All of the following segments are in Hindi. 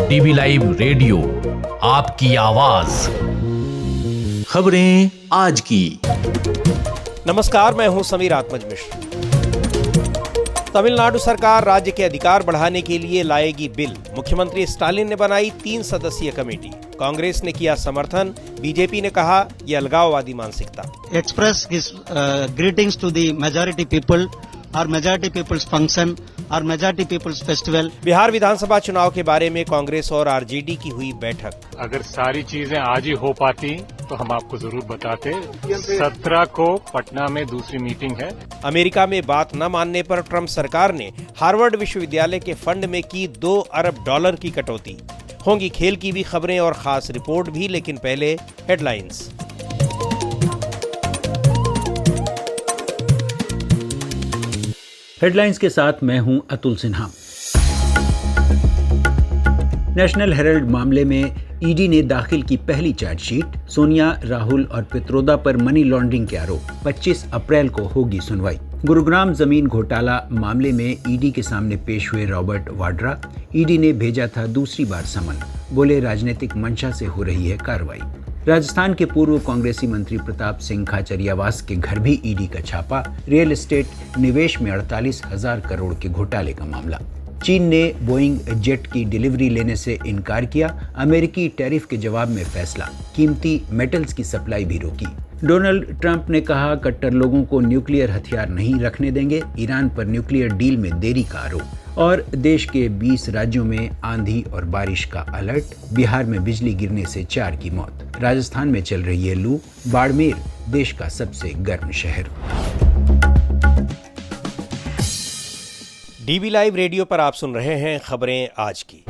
डीवी लाइव रेडियो, आपकी आवाज। खबरें आज की। नमस्कार, मैं हूं समीर आत्मज मिश्र। तमिलनाडु सरकार राज्य के अधिकार बढ़ाने के लिए लाएगी बिल। मुख्यमंत्री स्टालिन ने बनाई 3 सदस्यीय कमेटी। कांग्रेस ने किया समर्थन, बीजेपी ने कहा यह अलगाववादी मानसिकता। Express his greetings to the majority people और मेजॉरिटी पीपल्स फंक्शन और मेजॉरिटी पीपल्स फेस्टिवल। बिहार विधानसभा चुनाव के बारे में कांग्रेस और आरजेडी की हुई बैठक। अगर सारी चीजें आज ही हो पाती तो हम आपको जरूर बताते। 17 को पटना में दूसरी मीटिंग है। अमेरिका में बात न मानने पर ट्रंप सरकार ने हार्वर्ड विश्वविद्यालय के फंड में की $2 अरब की कटौती। होंगी खेल की भी खबरें और खास रिपोर्ट भी, लेकिन पहले हेडलाइंस। हेडलाइंस के साथ मैं हूं अतुल सिन्हा। नेशनल हेराल्ड मामले में ईडी ने दाखिल की पहली चार्जशीट। सोनिया, राहुल और पित्रोदा पर मनी लॉन्ड्रिंग के आरोप। 25 अप्रैल को होगी सुनवाई। गुरुग्राम जमीन घोटाला मामले में ईडी के सामने पेश हुए रॉबर्ट वाड्रा। ईडी ने भेजा था दूसरी बार समन। बोले राजनीतिक मंशा से हो रही है कार्रवाई। राजस्थान के पूर्व कांग्रेसी मंत्री प्रताप सिंह खाचरियावास के घर भी ईडी का छापा। रियल एस्टेट निवेश में 48,000 करोड़ के घोटाले का मामला। चीन ने बोइंग जेट की डिलीवरी लेने से इनकार किया। अमेरिकी टैरिफ के जवाब में फैसला। कीमती मेटल्स की सप्लाई भी रोकी। डोनाल्ड ट्रंप ने कहा कट्टर लोगों को न्यूक्लियर हथियार नहीं रखने देंगे। ईरान पर न्यूक्लियर डील में देरी का आरोप। और देश के 20 राज्यों में आंधी और बारिश का अलर्ट। बिहार में बिजली गिरने से 4 की मौत। राजस्थान में चल रही है लू। बाड़मेर देश का सबसे गर्म शहर। डीवी लाइव रेडियो पर आप सुन रहे हैं खबरें आज की।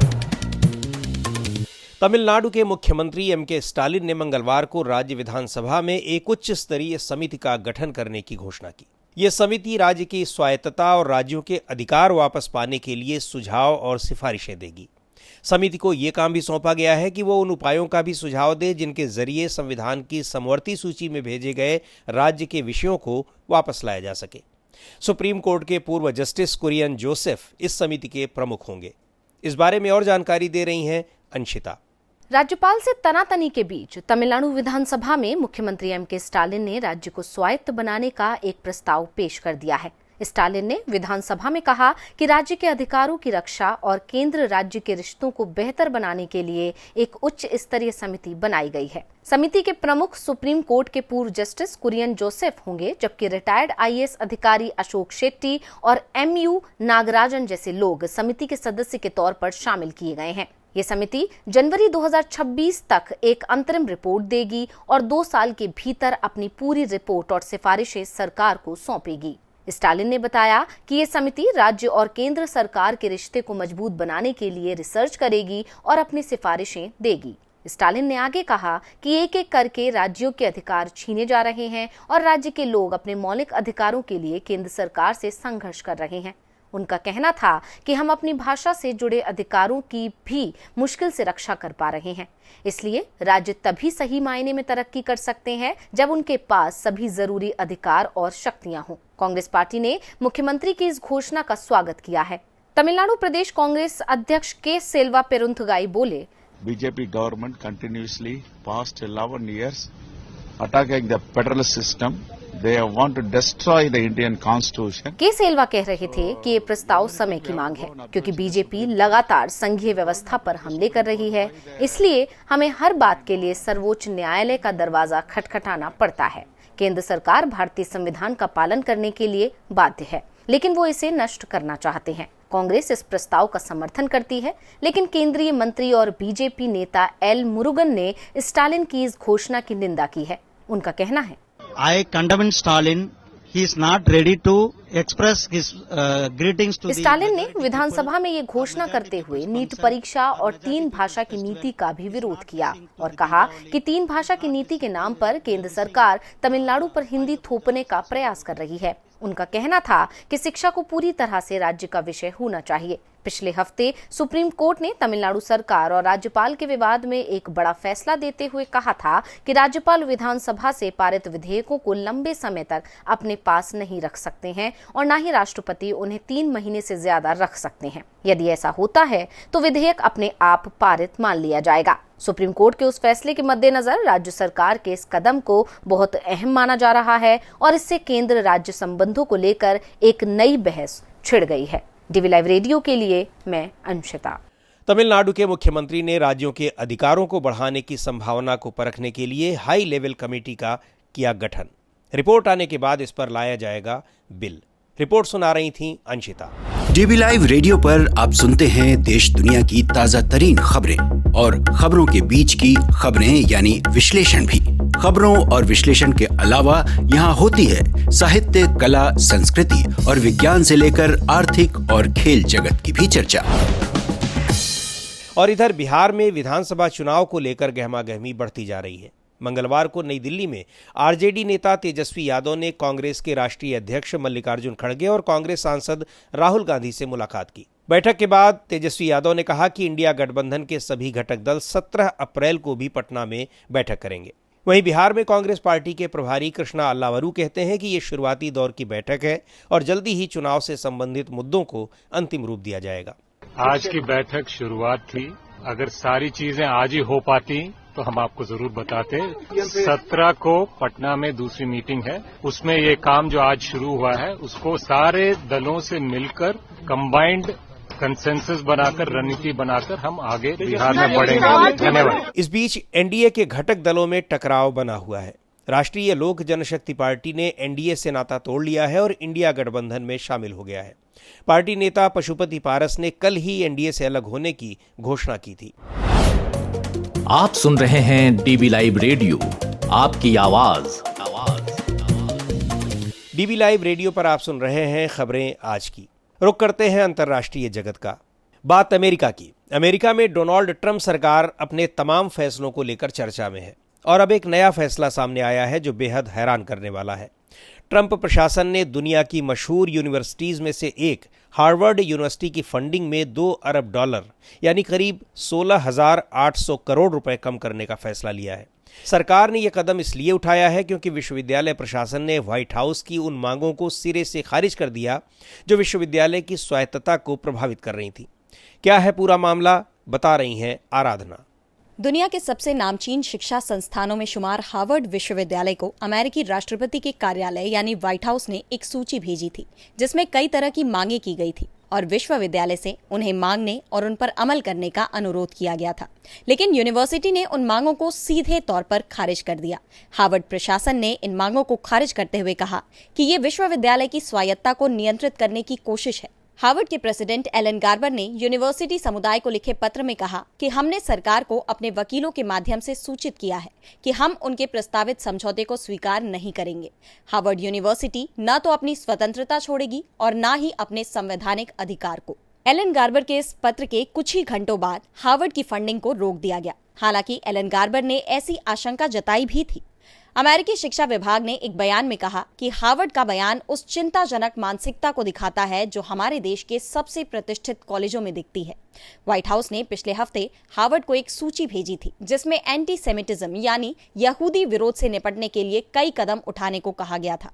तमिलनाडु के मुख्यमंत्री एमके स्टालिन ने मंगलवार को राज्य विधानसभा में एक उच्च स्तरीय समिति का गठन करने की घोषणा की। यह समिति राज्य की स्वायत्तता और राज्यों के अधिकार वापस पाने के लिए सुझाव और सिफारिशें देगी। समिति को यह काम भी सौंपा गया है कि वो उन उपायों का भी सुझाव दे जिनके जरिए संविधान की समवर्ती सूची में भेजे गए राज्य के विषयों को वापस लाया जा सके। सुप्रीम कोर्ट के पूर्व जस्टिस कुरियन जोसेफ इस समिति के प्रमुख होंगे। इस बारे में और जानकारी दे रही हैं अंशिता। राज्यपाल से तनातनी के बीच तमिलनाडु विधानसभा में मुख्यमंत्री एमके स्टालिन ने राज्य को स्वायत्त बनाने का एक प्रस्ताव पेश कर दिया है। स्टालिन ने विधानसभा में कहा कि राज्य के अधिकारों की रक्षा और केंद्र राज्य के रिश्तों को बेहतर बनाने के लिए एक उच्च स्तरीय समिति बनाई गई है। समिति के प्रमुख सुप्रीम कोर्ट के पूर्व जस्टिस कुरियन जोसेफ होंगे, जबकि रिटायर्ड आईएएस अधिकारी अशोक शेट्टी और एमयू नागराजन जैसे लोग समिति के सदस्य के तौर पर शामिल किए गए हैं। ये समिति जनवरी 2026 तक एक अंतरिम रिपोर्ट देगी और 2 साल के भीतर अपनी पूरी रिपोर्ट और सिफारिशें सरकार को सौंपेगी। स्टालिन ने बताया कि ये समिति राज्य और केंद्र सरकार के रिश्ते को मजबूत बनाने के लिए रिसर्च करेगी और अपनी सिफारिशें देगी। स्टालिन ने आगे कहा कि एक एक करके राज्यों के अधिकार छीने जा रहे हैं और राज्य के लोग अपने मौलिक अधिकारों के लिए केंद्र सरकार से संघर्ष कर रहे हैं। उनका कहना था कि हम अपनी भाषा से जुड़े अधिकारों की भी मुश्किल से रक्षा कर पा रहे हैं। इसलिए राज्य तभी सही मायने में तरक्की कर सकते हैं जब उनके पास सभी जरूरी अधिकार और शक्तियां हों। कांग्रेस पार्टी ने मुख्यमंत्री की इस घोषणा का स्वागत किया है। तमिलनाडु प्रदेश कांग्रेस अध्यक्ष के सेल्वा पेरुंथगाई बोले, BJP government continuously past 11 years attacking the federal system. They want to destroy the Indian Constitution. के सेल्वा कह रहे थे कि ये प्रस्ताव समय की मांग है, क्योंकि बीजेपी लगातार संघीय व्यवस्था पर हमले कर रही है। इसलिए हमें हर बात के लिए सर्वोच्च न्यायालय का दरवाजा खटखटाना पड़ता है। केंद्र सरकार भारतीय संविधान का पालन करने के लिए बाध्य है, लेकिन वो इसे नष्ट करना चाहते हैं। कांग्रेस इस प्रस्ताव का समर्थन करती है, लेकिन केंद्रीय मंत्री और बीजेपी नेता एल मुरुगन ने स्टालिन की इस घोषणा की निंदा की है। उनका कहना है, I condemn Stalin. He is not ready to express his greetings to Stalin ने विधानसभा में ये घोषणा करते हुए नीट परीक्षा और 3 भाषा की नीति का भी विरोध किया और कहा कि 3 भाषा की नीति के नाम पर केंद्र सरकार तमिलनाडु पर हिंदी थोपने का प्रयास कर रही है। उनका कहना था कि शिक्षा को पूरी तरह से राज्य का विषय होना चाहिए। पिछले हफ्ते सुप्रीम कोर्ट ने तमिलनाडु सरकार और राज्यपाल के विवाद में एक बड़ा फैसला देते हुए कहा था कि राज्यपाल विधानसभा से पारित विधेयकों को लंबे समय तक अपने पास नहीं रख सकते हैं और न ही राष्ट्रपति उन्हें 3 महीने से ज्यादा रख सकते हैं। यदि ऐसा होता है तो विधेयक अपने आप पारित मान लिया जाएगा। सुप्रीम कोर्ट के उस फैसले के मद्देनजर राज्य सरकार के इस कदम को बहुत अहम माना जा रहा है और इससे केंद्र राज्य संबंधों को लेकर एक नई बहस छिड़ गई है। डीवी लाइव रेडियो के लिए मैं अंशिता। तमिलनाडु के मुख्यमंत्री ने राज्यों के अधिकारों को बढ़ाने की संभावना को परखने के लिए हाई लेवल कमेटी का किया गठन। रिपोर्ट आने के बाद इस पर लाया जाएगा बिल। रिपोर्ट सुना रही थी अंशिता। डीवी लाइव रेडियो पर आप सुनते हैं देश दुनिया की ताजा तरीन खबरें और खबरों के बीच की खबरें यानी विश्लेषण भी। खबरों और विश्लेषण के अलावा यहाँ होती है साहित्य, कला, संस्कृति और विज्ञान से लेकर आर्थिक और खेल जगत की भी चर्चा। और इधर बिहार में विधानसभा चुनाव को लेकर गहमागहमी बढ़ती जा रही है। मंगलवार को नई दिल्ली में आरजेडी नेता तेजस्वी यादव ने कांग्रेस के राष्ट्रीय अध्यक्ष मल्लिकार्जुन खड़गे और कांग्रेस सांसद राहुल गांधी से मुलाकात की। बैठक के बाद तेजस्वी यादव ने कहा कि इंडिया गठबंधन के सभी घटक दल 17 अप्रैल को भी पटना में बैठक करेंगे। वहीं बिहार में कांग्रेस पार्टी के प्रभारी कृष्णा अल्लावरू कहते हैं कि ये शुरुआती दौर की बैठक है और जल्दी ही चुनाव से संबंधित मुद्दों को अंतिम रूप दिया जाएगा। आज की बैठक शुरुआत थी, अगर सारी चीजें आज ही हो पाती तो हम आपको जरूर बताते। 17 को पटना में दूसरी मीटिंग है, उसमें ये काम जो आज शुरू हुआ है उसको सारे दलों से मिलकर कंबाइंड कंसेंसस बनाकर, रणनीति बनाकर हम आगे बिहार में बढ़ेंगे। धन्यवाद। इस बीच एनडीए के घटक दलों में टकराव बना हुआ है। राष्ट्रीय लोक जनशक्ति पार्टी ने एनडीए से नाता तोड़ लिया है और इंडिया गठबंधन में शामिल हो गया है। पार्टी नेता पशुपति पारस ने कल ही एनडीए से अलग होने की घोषणा की थी। आप सुन रहे हैं डीवी लाइव रेडियो, आपकी आवाज। डीवी लाइव रेडियो पर आप सुन रहे हैं खबरें आज की। रुक करते हैं अंतर्राष्ट्रीय जगत का। बात अमेरिका की। अमेरिका में डोनाल्ड ट्रंप सरकार अपने तमाम फैसलों को लेकर चर्चा में है और अब एक नया फैसला सामने आया है जो बेहद हैरान करने वाला है। ट्रंप प्रशासन ने दुनिया की मशहूर यूनिवर्सिटीज में से एक हार्वर्ड यूनिवर्सिटी की फंडिंग में $2 अरब यानी करीब 16,800 करोड़ रुपए कम करने का फैसला लिया है। सरकार ने यह कदम इसलिए उठाया है क्योंकि विश्वविद्यालय प्रशासन ने व्हाइट हाउस की उन मांगों को सिरे से खारिज कर दिया जो विश्वविद्यालय की स्वायत्तता को प्रभावित कर रही थी। क्या है पूरा मामला, बता रही हैं आराधना। दुनिया के सबसे नामचीन शिक्षा संस्थानों में शुमार हार्वर्ड विश्वविद्यालय को अमेरिकी राष्ट्रपति के कार्यालय यानी व्हाइट हाउस ने एक सूची भेजी थी जिसमें कई तरह की मांगे की गई थी और विश्वविद्यालय से उन्हें मांगने और उन पर अमल करने का अनुरोध किया गया था। लेकिन यूनिवर्सिटी ने उन मांगों को सीधे तौर पर खारिज कर दिया। हार्वर्ड प्रशासन ने इन मांगों को खारिज करते हुए कहा कि ये विश्वविद्यालय की स्वायत्तता को नियंत्रित करने की कोशिश है। हार्वर्ड के प्रेसिडेंट एलन गार्बर ने यूनिवर्सिटी समुदाय को लिखे पत्र में कहा कि हमने सरकार को अपने वकीलों के माध्यम से सूचित किया है कि हम उनके प्रस्तावित समझौते को स्वीकार नहीं करेंगे। हार्वर्ड यूनिवर्सिटी न तो अपनी स्वतंत्रता छोड़ेगी और न ही अपने संवैधानिक अधिकार को। एलन गार्बर के इस पत्र के कुछ ही घंटों बाद हार्वर्ड की फंडिंग को रोक दिया गया। हालांकि एलन गार्बर ने ऐसी आशंका जताई भी थी। अमेरिकी शिक्षा विभाग ने एक बयान में कहा कि हार्वर्ड का बयान उस चिंताजनक मानसिकता को दिखाता है जो हमारे देश के सबसे प्रतिष्ठित कॉलेजों में दिखती है। व्हाइट हाउस ने पिछले हफ्ते हार्वर्ड को एक सूची भेजी थी जिसमें एंटी सेमिटिज्म यानी यहूदी विरोध से निपटने के लिए कई कदम उठाने को कहा गया था।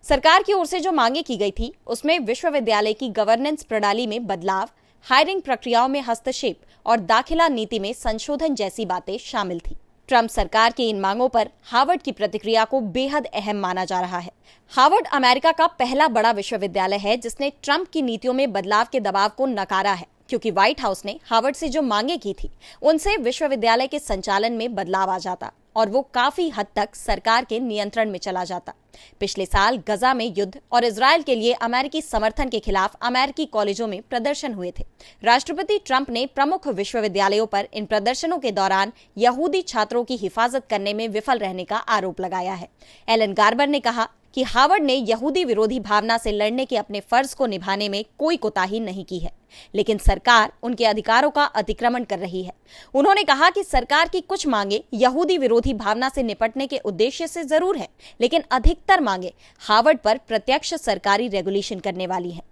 सरकार की ओर से जो मांगे की गई थी उसमें विश्वविद्यालय की गवर्नेंस प्रणाली में बदलाव, हायरिंग प्रक्रियाओं में हस्तक्षेप और दाखिला नीति में संशोधन जैसी बातें शामिल थी। ट्रंप सरकार की इन मांगों पर हार्वर्ड की प्रतिक्रिया को बेहद अहम माना जा रहा है। हार्वर्ड अमेरिका का पहला बड़ा विश्वविद्यालय है जिसने ट्रंप की नीतियों में बदलाव के दबाव को नकारा है, क्योंकि व्हाइट हाउस ने हार्वर्ड से जो मांगे की थी उनसे विश्वविद्यालय के संचालन में बदलाव आ जाता और वो काफी हद तक सरकार के नियंत्रण में चला जाता। पिछले साल गजा में युद्ध और इजरायल के लिए अमेरिकी समर्थन के खिलाफ अमेरिकी कॉलेजों में प्रदर्शन हुए थे। राष्ट्रपति ट्रंप ने प्रमुख विश्वविद्यालयों पर इन प्रदर्शनों के दौरान यहूदी छात्रों की हिफाजत करने में विफल रहने का आरोप लगाया है। एलन गार्बर ने कहा कि हार्वर्ड ने यहूदी विरोधी भावना से लड़ने के अपने फर्ज को निभाने में कोई कोताही नहीं की है, लेकिन सरकार उनके अधिकारों का अतिक्रमण कर रही है। उन्होंने कहा कि सरकार की कुछ मांगे यहूदी विरोधी भावना से निपटने के उद्देश्य से जरूर है, लेकिन अधिकतर मांगे हार्वर्ड पर प्रत्यक्ष सरकारी रेगुलेशन करने वाली है।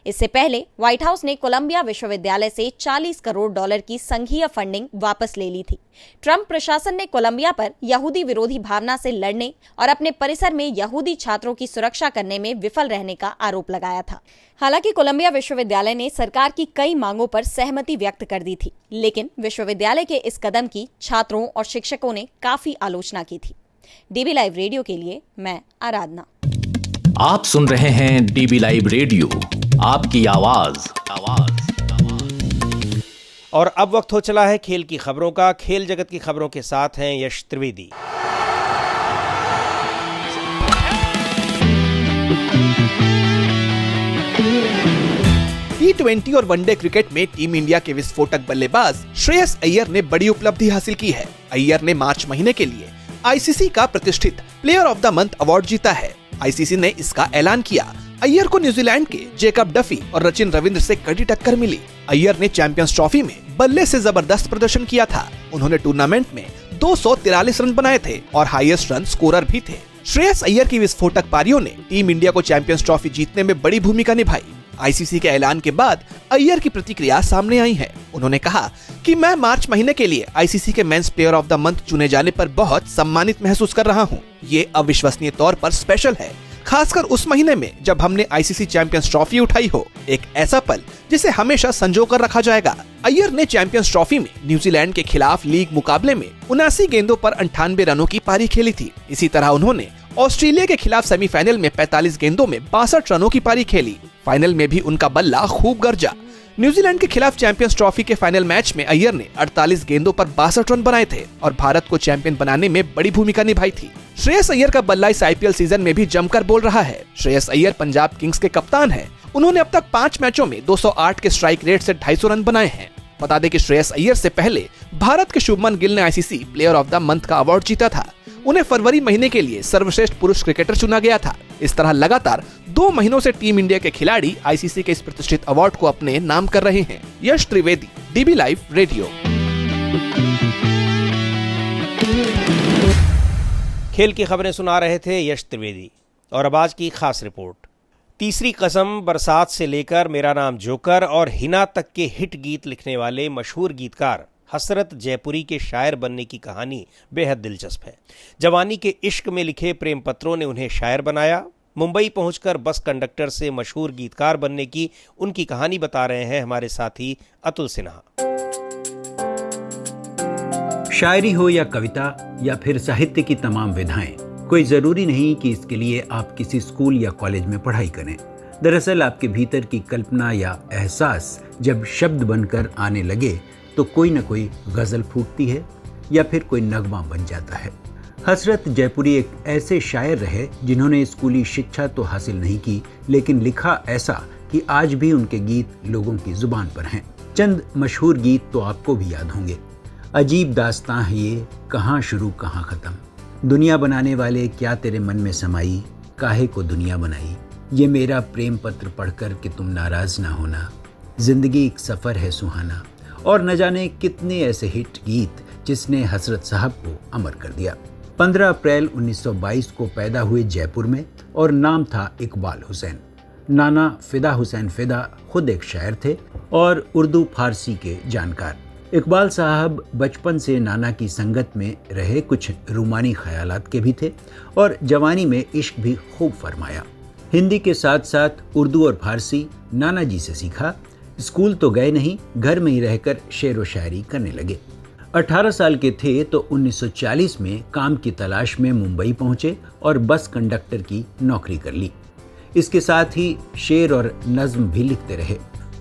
इससे पहले व्हाइट हाउस ने कोलंबिया विश्वविद्यालय से $40 करोड़ की संघीय फंडिंग वापस ले ली थी। ट्रंप प्रशासन ने कोलंबिया पर यहूदी विरोधी भावना से लड़ने और अपने परिसर में यहूदी छात्रों की सुरक्षा करने में विफल रहने का आरोप लगाया था। हालांकि कोलंबिया विश्वविद्यालय ने सरकार की कई मांगों पर सहमति व्यक्त कर दी थी, लेकिन विश्वविद्यालय के इस कदम की छात्रों और शिक्षकों ने काफी आलोचना की थी। डीबी लाइव रेडियो के लिए मैं आराधना। आप सुन रहे हैं डीबी लाइव रेडियो, आपकी आवाज। और अब वक्त हो चला है खेल की खबरों का। खेल जगत की खबरों के साथ हैं यश त्रिवेदी। T20 और वनडे क्रिकेट में टीम इंडिया के विस्फोटक बल्लेबाज श्रेयस अय्यर ने बड़ी उपलब्धि हासिल की है। अय्यर ने मार्च महीने के लिए आईसीसी का प्रतिष्ठित player of the month award जीता है। आईसीसी ने इसका ऐलान किया। अय्यर को न्यूजीलैंड के जेकब डफी और रचिन रविंद्र से कड़ी टक्कर मिली। अय्यर ने चैंपियंस ट्रॉफी में बल्ले से जबरदस्त प्रदर्शन किया था। उन्होंने टूर्नामेंट में 243 रन बनाए थे और हाईएस्ट रन स्कोरर भी थे। श्रेयस अय्यर की विस्फोटक पारियों ने टीम इंडिया को चैंपियंस ट्रॉफी जीतने में बड़ी भूमिका निभाई। आईसीसी के ऐलान के बाद अय्यर की प्रतिक्रिया सामने आई है। उन्होंने कहा कि मैं मार्च महीने के लिए आईसीसी के men's player of the month चुने जाने पर बहुत सम्मानित महसूस कर रहा हूँ। ये अविश्वसनीय तौर पर स्पेशल है, खासकर उस महीने में जब हमने आईसीसी चैंपियंस ट्रॉफी उठाई हो। एक ऐसा पल जिसे हमेशा संजो कर रखा जाएगा। अय्यर ने चैंपियंस ट्रॉफी में न्यूजीलैंड के खिलाफ लीग मुकाबले में 79 गेंदों पर 98 रनों की पारी खेली थी। इसी तरह उन्होंने ऑस्ट्रेलिया के खिलाफ सेमीफाइनल में 45 गेंदों में 62 रनों की पारी खेली। फाइनल में भी उनका बल्ला खूब गरजा। न्यूजीलैंड के खिलाफ चैंपियंस ट्रॉफी के फाइनल मैच में अय्यर ने 48 गेंदों पर 62 रन बनाए थे और भारत को चैंपियन बनाने में बड़ी भूमिका निभाई थी। श्रेयस अय्यर का बल्ला इस आईपीएल सीजन में भी जमकर बोल रहा है। श्रेयस अय्यर पंजाब किंग्स के कप्तान हैं। उन्होंने अब तक 5 मैचों में 208 के स्ट्राइक रेट से 250 रन बनाए हैं। बता दें कि श्रेयस अय्यर से पहले भारत के शुभमन गिल ने ICC player of the month का अवार्ड जीता था। उन्हें फरवरी महीने के लिए सर्वश्रेष्ठ पुरुष क्रिकेटर चुना गया था। इस तरह लगातार 2 महीनों से टीम इंडिया के खिलाड़ी आईसीसी के इस प्रतिष्ठित अवार्ड को अपने नाम कर रहे हैं। यश त्रिवेदी, डीबी लाइव रेडियो। खेल की खबरें सुना रहे थे यश त्रिवेदी। और अब आज की खास रिपोर्ट। तीसरी कसम, बरसात से लेकर मेरा नाम जोकर और हिना तक के हिट गीत लिखने वाले मशहूर गीतकार हसरत जयपुरी के शायर बनने की कहानी बेहद दिलचस्प है। जवानी के इश्क में लिखे प्रेम पत्रों ने उन्हें शायर बनाया। मुंबई पहुंचकर बस कंडक्टर से मशहूर गीतकार बनने की उनकी कहानी बता रहे हैं हमारे साथी अतुल सिन्हा। शायरी हो या कविता या फिर साहित्य की तमाम विधाएं, कोई जरूरी नहीं कि इसके लिए आप किसी स्कूल या कॉलेज में पढ़ाई करें। दरअसल आपके भीतर की कल्पना या एहसास जब शब्द बनकर आने लगे तो कोई न कोई गजल फूटती है या फिर कोई नगमा बन जाता है। हसरत जयपुरी एक ऐसे शायर रहे जिन्होंने स्कूली शिक्षा तो हासिल नहीं की, लेकिन लिखा ऐसा कि आज भी उनके गीत लोगों की जुबान पर हैं। चंद मशहूर गीत तो आपको भी याद होंगे। अजीब दास्तां है ये, कहाँ शुरू कहाँ खत्म, दुनिया बनाने वाले क्या तेरे मन में समाई, काहे को दुनिया बनाई, ये मेरा प्रेम पत्र पढ़कर कि तुम नाराज ना होना, जिंदगी एक सफर है सुहाना, और न जाने कितने ऐसे हिट गीत जिसने हसरत साहब को अमर कर दिया। 15 अप्रैल 1922 को पैदा हुए जयपुर में और नाम था इकबाल हुसैन। नाना फिदा हुसैन फिदा खुद एक शायर थे और उर्दू फारसी के जानकार। इकबाल साहब बचपन से नाना की संगत में रहे, कुछ रूमानी ख्यालात के भी थे और जवानी में इश्क भी खूब फरमाया। हिंदी के साथ साथ उर्दू और फारसी नाना जी से सीखा। स्कूल तो गए नहीं, घर में ही रहकर शेर व शायरी करने लगे। 18 साल के थे तो 1940 में काम की तलाश में मुंबई पहुंचे और बस कंडक्टर की नौकरी कर ली। इसके साथ ही शेर और नज्म भी लिखते रहे।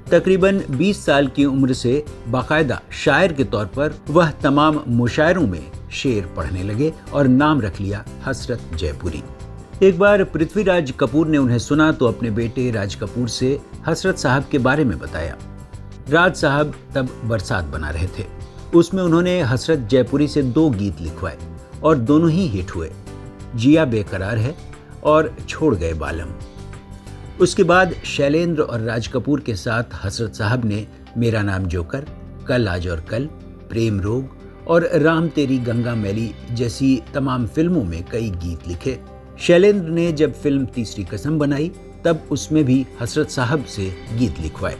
तकरीबन 20 साल की उम्र से बाकायदा शायर के तौर पर वह तमाम मुशायरों में शेर पढ़ने लगे और नाम रख लिया हसरत जयपुरी। एक बार पृथ्वीराज कपूर ने उन्हें सुना तो अपने बेटे राज कपूर से हसरत साहब के बारे में बताया। राज साहब तब बरसात बना रहे थे। उसमें उन्होंने हसरत जयपुरी से 2 गीत लिखवाए और दोनों ही हिट हुए, जिया बेकरार है और छोड़ गए बालम। उसके बाद शैलेंद्र और राज कपूर के साथ हसरत साहब ने मेरा नाम जोकर, कल आज और कल, प्रेम रोग और राम तेरी गंगा मैली जैसी तमाम फिल्मों में कई गीत लिखे। शैलेंद्र ने जब फिल्म तीसरी कसम बनाई तब उसमें भी हसरत साहब से गीत लिखवाए।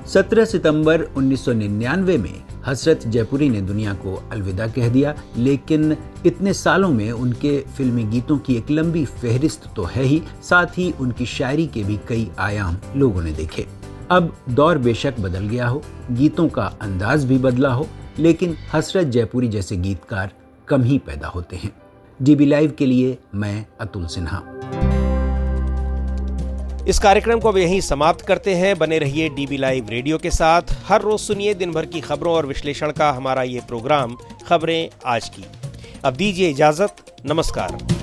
17 सितंबर 1999 में हसरत जयपुरी ने दुनिया को अलविदा कह दिया, लेकिन इतने सालों में उनके फिल्मी गीतों की एक लंबी फहरिस्त तो है ही, साथ ही उनकी शायरी के भी कई आयाम लोगों ने देखे। अब दौर बेशक बदल गया हो, गीतों का अंदाज भी बदला हो, लेकिन हसरत जयपुरी जैसे गीतकार कम ही पैदा होते हैं। डीबी लाइव के लिए मैं अतुल सिन्हा। इस कार्यक्रम को अब यहीं समाप्त करते हैं। बने रहिए डीबी लाइव रेडियो के साथ। हर रोज सुनिए दिन भर की खबरों और विश्लेषण का हमारा ये प्रोग्राम खबरें आज की। अब दीजिए इजाजत। नमस्कार।